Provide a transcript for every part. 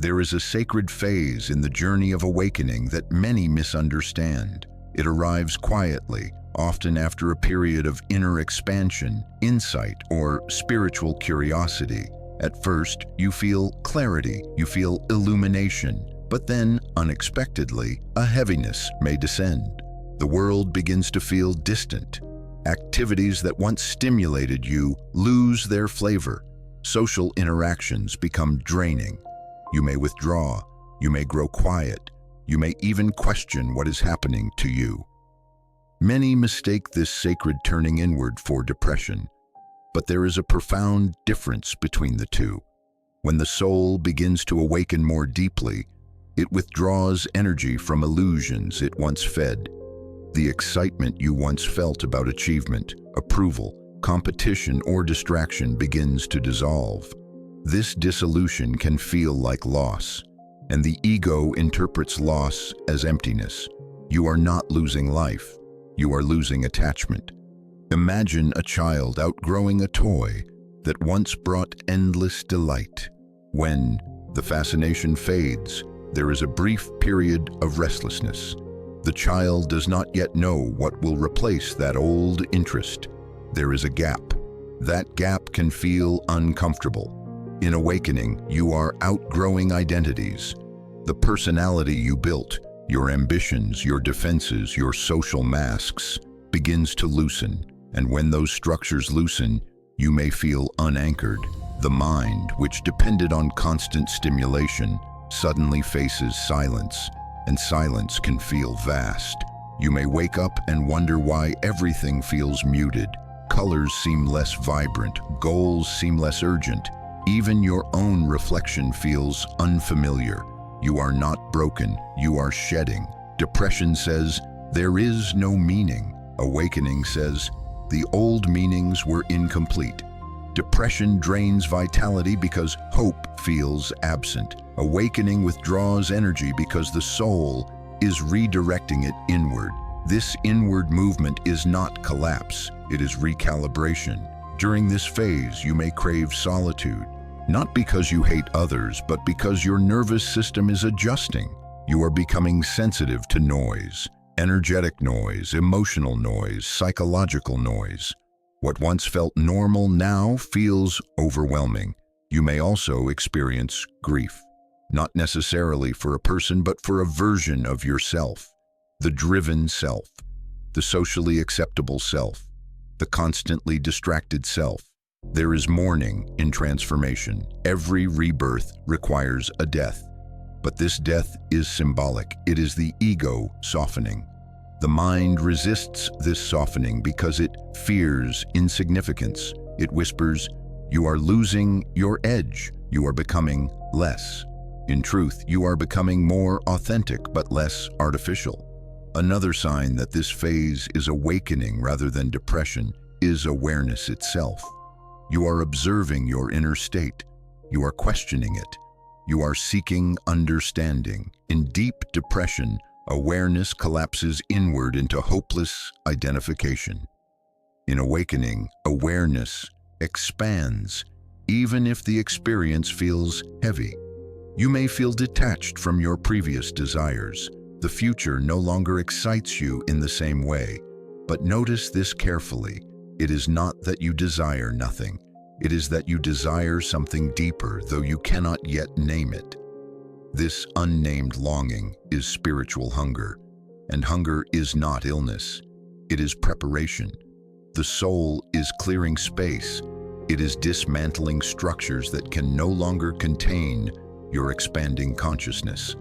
There is a sacred phase in the journey of awakening that many misunderstand. It arrives quietly, often after a period of inner expansion, insight, or spiritual curiosity. At first, you feel clarity, you feel illumination, but then, unexpectedly, a heaviness may descend. The world begins to feel distant. Activities that once stimulated you lose their flavor. Social interactions become draining. You may withdraw, you may grow quiet, you may even question what is happening to you. Many mistake this sacred turning inward for depression, but there is a profound difference between the two. When the soul begins to awaken more deeply, it withdraws energy from illusions it once fed. The excitement you once felt about achievement, approval, competition, or distraction begins to dissolve. This dissolution can feel like loss, and the ego interprets loss as emptiness. You are not losing life, you are losing attachment. Imagine a child outgrowing a toy that once brought endless delight. When the fascination fades, there is a brief period of restlessness. The child does not yet know what will replace that old interest. There is a gap. That gap can feel uncomfortable. In awakening, you are outgrowing identities. The personality you built, your ambitions, your defenses, your social masks, begins to loosen. And when those structures loosen, you may feel unanchored. The mind, which depended on constant stimulation, suddenly faces silence, and silence can feel vast. You may wake up and wonder why everything feels muted. Colors seem less vibrant, goals seem less urgent. Even your own reflection feels unfamiliar. You are not broken, you are shedding. Depression says, there is no meaning. Awakening says, the old meanings were incomplete. Depression drains vitality because hope feels absent. Awakening withdraws energy because the soul is redirecting it inward. This inward movement is not collapse, it is recalibration. During this phase, you may crave solitude, not because you hate others, but because your nervous system is adjusting. You are becoming sensitive to noise. Energetic noise, emotional noise, psychological noise. What once felt normal now feels overwhelming. You may also experience grief, not necessarily for a person, but for a version of yourself. The driven self, the socially acceptable self, the constantly distracted self. There is mourning in transformation. Every rebirth requires a death. But this death is symbolic. It is the ego softening. The mind resists this softening because it fears insignificance. It whispers, you are losing your edge. You are becoming less. In truth, you are becoming more authentic but less artificial. Another sign that this phase is awakening rather than depression is awareness itself. You are observing your inner state. You are questioning it. You are seeking understanding. In deep depression, awareness collapses inward into hopeless identification. In awakening, awareness expands, even if the experience feels heavy. You may feel detached from your previous desires. The future no longer excites you in the same way. But notice this carefully. It is not that you desire nothing. It is that you desire something deeper, though you cannot yet name it. This unnamed longing is spiritual hunger, and hunger is not illness. It is preparation. The soul is clearing space. It is dismantling structures that can no longer contain your expanding consciousness.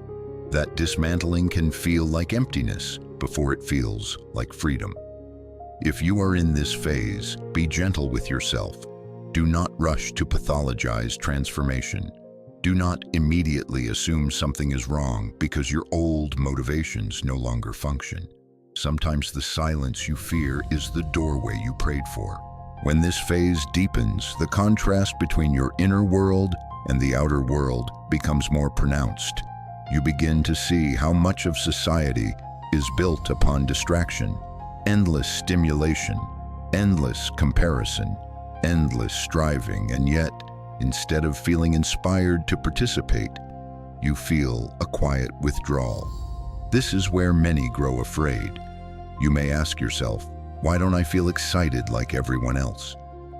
That dismantling can feel like emptiness before it feels like freedom. If you are in this phase, be gentle with yourself. Do not rush to pathologize transformation. Do not immediately assume something is wrong because your old motivations no longer function. Sometimes the silence you fear is the doorway you prayed for. When this phase deepens, the contrast between your inner world and the outer world becomes more pronounced. You begin to see how much of society is built upon distraction, endless stimulation, endless comparison, endless striving, and yet, instead of feeling inspired to participate, you feel a quiet withdrawal. This is where many grow afraid. You may ask yourself, why don't I feel excited like everyone else?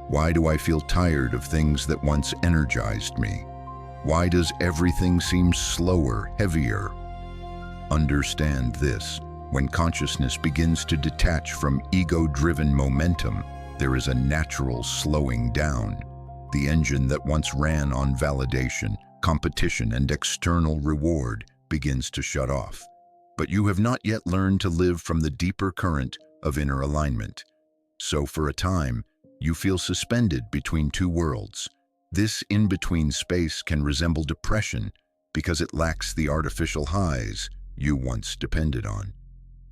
Why do I feel tired of things that once energized me? Why does everything seem slower, heavier? Understand this. When consciousness begins to detach from ego-driven momentum, there is a natural slowing down. The engine that once ran on validation, competition, and external reward begins to shut off. But you have not yet learned to live from the deeper current of inner alignment. So for a time, you feel suspended between two worlds. This in-between space can resemble depression because it lacks the artificial highs you once depended on.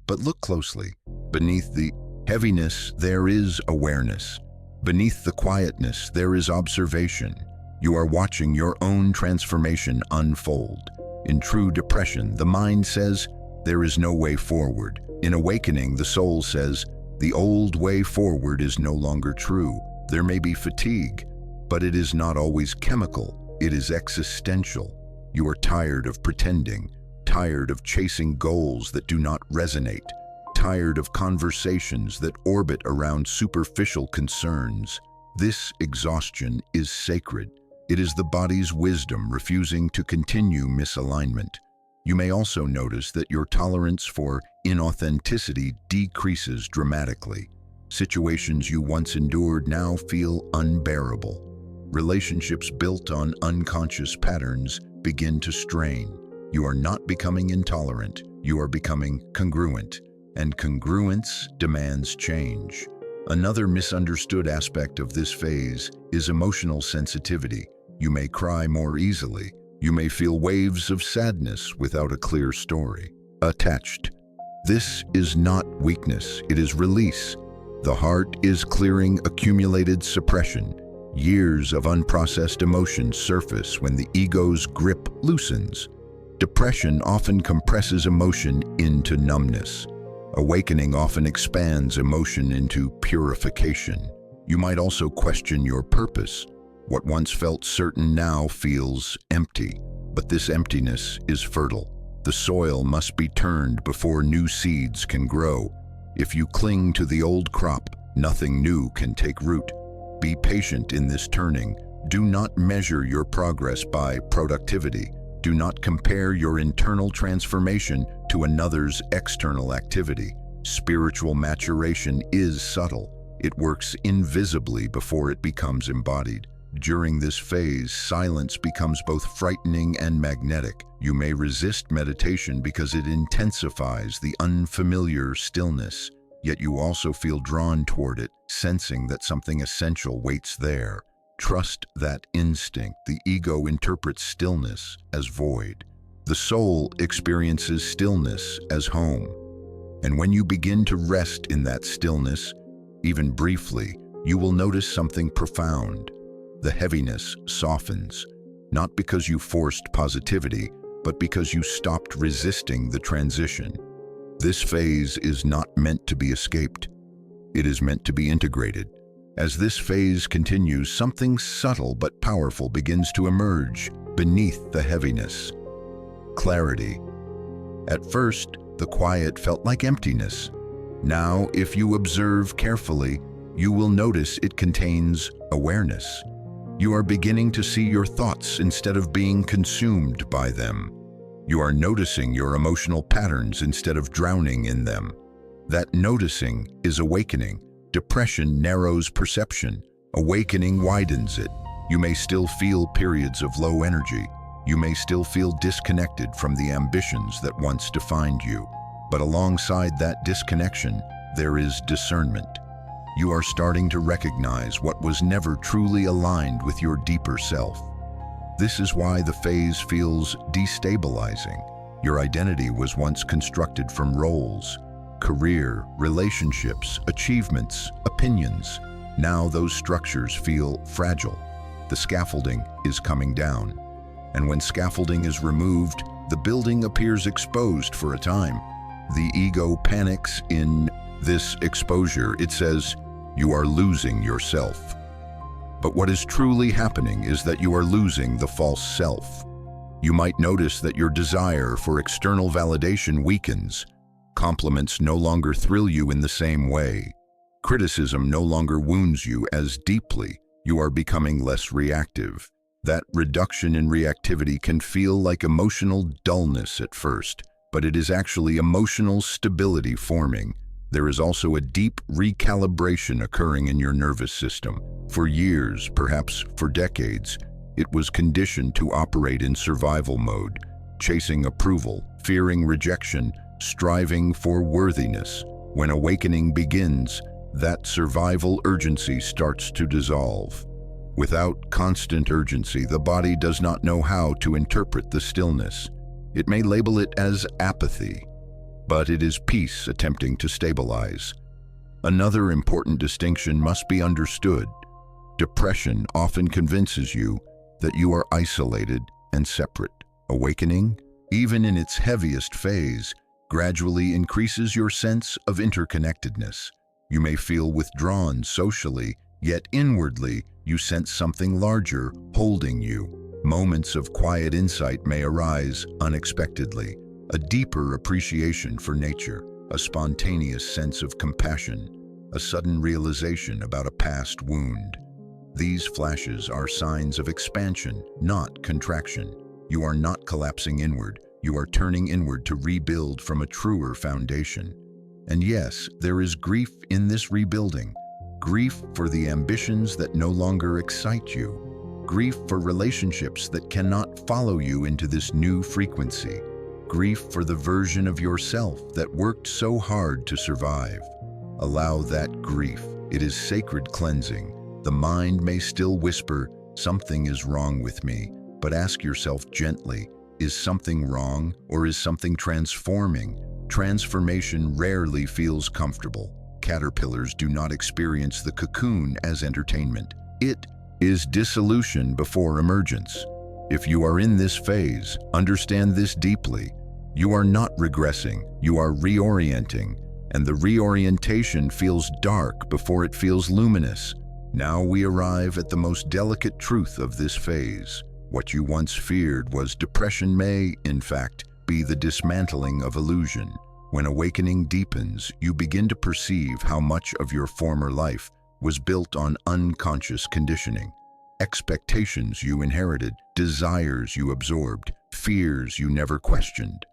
But look closely. Beneath the heaviness, there is awareness. Beneath the quietness, there is observation. You are watching your own transformation unfold. In true depression, the mind says, there is no way forward. In awakening, the soul says, the old way forward is no longer true. There may be fatigue, but it is not always chemical. It is existential. You are tired of pretending, tired of chasing goals that do not resonate, tired of conversations that orbit around superficial concerns. This exhaustion is sacred. It is the body's wisdom refusing to continue misalignment. You may also notice that your tolerance for inauthenticity decreases dramatically. Situations you once endured now feel unbearable. Relationships built on unconscious patterns begin to strain. You are not becoming intolerant, you are becoming congruent, and congruence demands change. Another misunderstood aspect of this phase is emotional sensitivity. You may cry more easily. You may feel waves of sadness without a clear story attached. This is not weakness, it is release. The heart is clearing accumulated suppression. Years of unprocessed emotions surface when the ego's grip loosens. Depression often compresses emotion into numbness. Awakening often expands emotion into purification. You might also question your purpose. What once felt certain now feels empty, but this emptiness is fertile. The soil must be turned before new seeds can grow. If you cling to the old crop, nothing new can take root. Be patient in this turning. Do not measure your progress by productivity. Do not compare your internal transformation to another's external activity. Spiritual maturation is subtle. It works invisibly before it becomes embodied. During this phase, silence becomes both frightening and magnetic. You may resist meditation because it intensifies the unfamiliar stillness, yet you also feel drawn toward it, sensing that something essential waits there. Trust that instinct. The ego interprets stillness as void. The soul experiences stillness as home. And when you begin to rest in that stillness, even briefly, you will notice something profound. The heaviness softens, not because you forced positivity, but because you stopped resisting the transition. This phase is not meant to be escaped. It is meant to be integrated. As this phase continues, something subtle but powerful begins to emerge beneath the heaviness. Clarity. At first, the quiet felt like emptiness. Now, if you observe carefully, you will notice it contains awareness. You are beginning to see your thoughts instead of being consumed by them. You are noticing your emotional patterns instead of drowning in them. That noticing is awakening. Depression narrows perception. Awakening widens it. You may still feel periods of low energy. You may still feel disconnected from the ambitions that once defined you. But alongside that disconnection, there is discernment. You are starting to recognize what was never truly aligned with your deeper self. This is why the phase feels destabilizing. Your identity was once constructed from roles, career, relationships, achievements, opinions. Now those structures feel fragile. The scaffolding is coming down. And when scaffolding is removed, the building appears exposed for a time. The ego panics in this exposure. It says, you are losing yourself. But what is truly happening is that you are losing the false self. You might notice that your desire for external validation weakens. Compliments no longer thrill you in the same way. Criticism no longer wounds you as deeply. You are becoming less reactive. That reduction in reactivity can feel like emotional dullness at first, but it is actually emotional stability forming. There is also a deep recalibration occurring in your nervous system. For years, perhaps for decades, it was conditioned to operate in survival mode, chasing approval, fearing rejection, striving for worthiness. When awakening begins, that survival urgency starts to dissolve. Without constant urgency, the body does not know how to interpret the stillness. It may label it as apathy, but it is peace attempting to stabilize. Another important distinction must be understood. Depression often convinces you that you are isolated and separate. Awakening, even in its heaviest phase, gradually increases your sense of interconnectedness. You may feel withdrawn socially, yet inwardly you sense something larger holding you. Moments of quiet insight may arise unexpectedly, a deeper appreciation for nature, a spontaneous sense of compassion, a sudden realization about a past wound. These flashes are signs of expansion, not contraction. You are not collapsing inward, you are turning inward to rebuild from a truer foundation. And yes, there is grief in this rebuilding. Grief for the ambitions that no longer excite you. Grief for relationships that cannot follow you into this new frequency. Grief for the version of yourself that worked so hard to survive. Allow that grief. It is sacred cleansing. The mind may still whisper, "Something is wrong with me," but ask yourself gently, is something wrong or is something transforming? Transformation rarely feels comfortable. Caterpillars do not experience the cocoon as entertainment. It is dissolution before emergence. If you are in this phase, understand this deeply. You are not regressing, you are reorienting, and the reorientation feels dark before it feels luminous. Now we arrive at the most delicate truth of this phase. What you once feared was depression may, in fact, be the dismantling of illusion. When awakening deepens, you begin to perceive how much of your former life was built on unconscious conditioning. Expectations you inherited, desires you absorbed, fears you never questioned.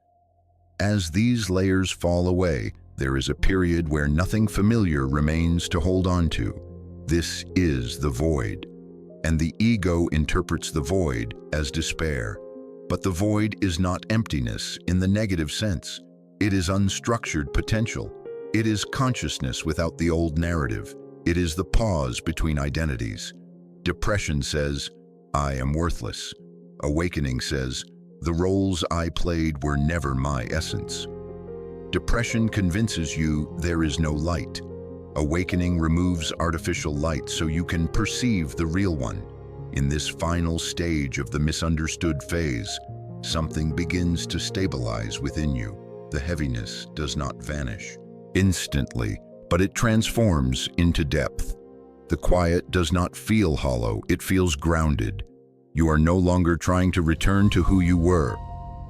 As these layers fall away, there is a period where nothing familiar remains to hold on to. This is the void, and the ego interprets the void as despair. But the void is not emptiness in the negative sense. It is unstructured potential. It is consciousness without the old narrative. It is the pause between identities. Depression says, "I am worthless." Awakening says, "The roles I played were never my essence." Depression convinces you there is no light. Awakening removes artificial light so you can perceive the real one. In this final stage of the misunderstood phase, something begins to stabilize within you. The heaviness does not vanish instantly, but it transforms into depth. The quiet does not feel hollow, it feels grounded. You are no longer trying to return to who you were.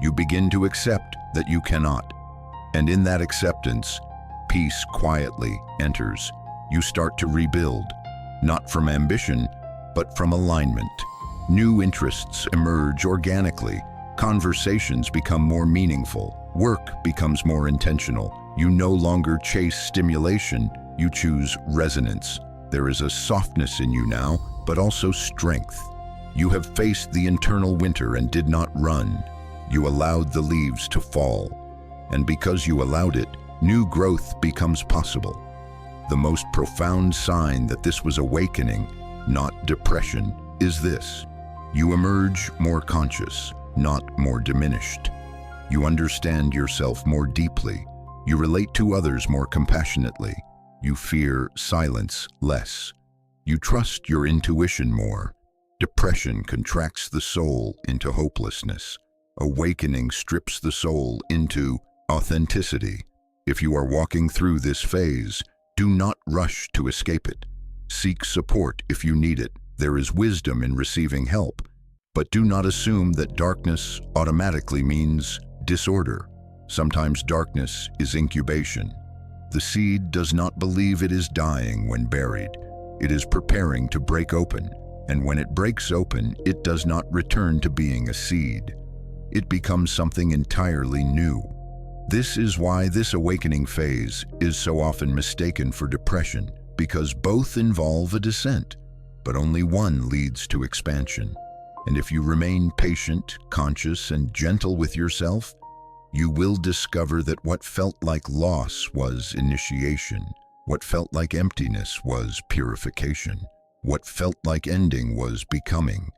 You begin to accept that you cannot. And in that acceptance, peace quietly enters. You start to rebuild, not from ambition, but from alignment. New interests emerge organically. Conversations become more meaningful. Work becomes more intentional. You no longer chase stimulation, you choose resonance. There is a softness in you now, but also strength. You have faced the internal winter and did not run. You allowed the leaves to fall. And because you allowed it, new growth becomes possible. The most profound sign that this was awakening, not depression, is this. You emerge more conscious, not more diminished. You understand yourself more deeply. You relate to others more compassionately. You fear silence less. You trust your intuition more. Depression contracts the soul into hopelessness. Awakening strips the soul into authenticity. If you are walking through this phase, do not rush to escape it. Seek support if you need it. There is wisdom in receiving help, But do not assume that darkness automatically means disorder. Sometimes darkness is incubation. The seed does not believe it is dying when buried. It is preparing to break open, and when it breaks open, it does not return to being a seed. It becomes something entirely new. This is why this awakening phase is so often mistaken for depression, because both involve a descent, but only one leads to expansion. And if you remain patient, conscious, and gentle with yourself, you will discover that what felt like loss was initiation. What felt like emptiness was purification. What felt like ending was becoming.